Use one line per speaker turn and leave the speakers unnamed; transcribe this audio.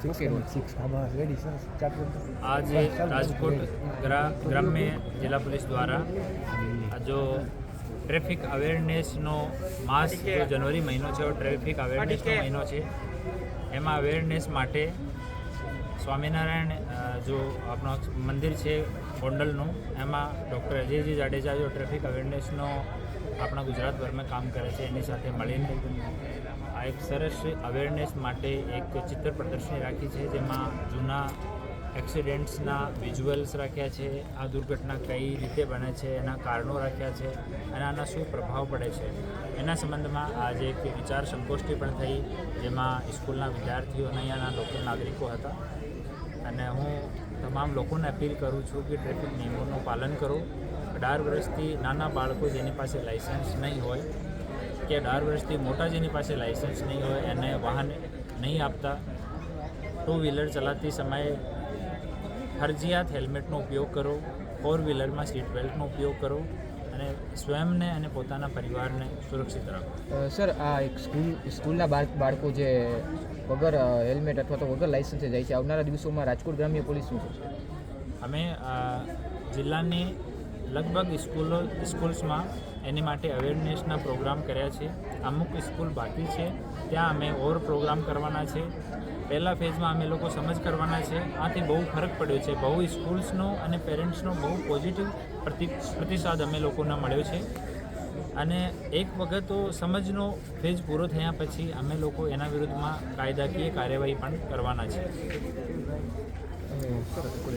आज राजकोट ग्राम्य जिला पुलिस द्वारा जो ट्रैफिक अवेरनेस नो मास जो जनवरी महीनो है ट्रैफिक अवेरनेस नो महीनो है एम अवेरनेस माटे स्वामीनारायण जो अपना मंदिर है गोंडलनु एम डॉक्टर अजयजी जाडेजा जो ट्रैफिक अवेरनेस नो अपना गुजरात भर में काम करे छे एनी साथे मळीने आ एक सरस अवेरनेस माटे एक चित्र प्रदर्शनी राखी है जेमां जूना एक्सिडेंट्सना विजुअल्स राख्या है आ दुर्घटना कई रीते बने छे एना कारणों राख्या है अने आना शुं प्रभाव पड़े छे एना संबंध में आज एक विचार संगोष्ठी पण थई जेमां स्कूलना विद्यार्थीओ अने अहींयाना लोकल नागरिको हता अने हूँ तमाम लोकोने अपील करूँ छूँ कि ट्रेफिक नियमों पालन करो 18 वर्षथी नाना बाळको जेनी पासे लाइसेंस नहीं होय के 18 वर्षथी मोटा जेनी पासे लाइसेंस नहीं होय एने वाहन नहीं आपता 2 व्हीलर चलाती समय फरजियात हेल्मेटनो उपयोग करो 4 व्हीलर में सीट बेल्टनो उपयोग करो અને સ્વયંને અને પોતાના પરિવારને સુરક્ષિત રાખો.
સર આ એક સ્કૂલના બાળકો જે વગર હેલ્મેટ અથવા તો વગર લાઇસન્સે જાય છે આવનારા દિવસોમાં રાજકોટ ગ્રામ્ય પોલીસ શું છે?
અમે જિલ્લાની લગભગ સ્કૂલ્સમાં એની માટે અવેરનેસના પ્રોગ્રામ કર્યા છે. અમુક સ્કૂલ બાકી છે ત્યાં અમે ઓર પ્રોગ્રામ કરવાના છે. પહેલા ફેઝમાં અમે લોકો સમજ કરવાના છે. આથી બહુ ફરક પડ્યો છે. બહુ સ્કૂલ્સનો અને પેરેન્ટ્સનો બહુ પોઝિટિવ પ્રતિસાદ અમે લોકોને મળ્યો છે અને એક વખત તો સમજનો ફેઝ પૂરો થયા પછી અમે લોકો એના વિરુદ્ધમાં કાયદાકીય કાર્યવાહી પણ કરવાના છે.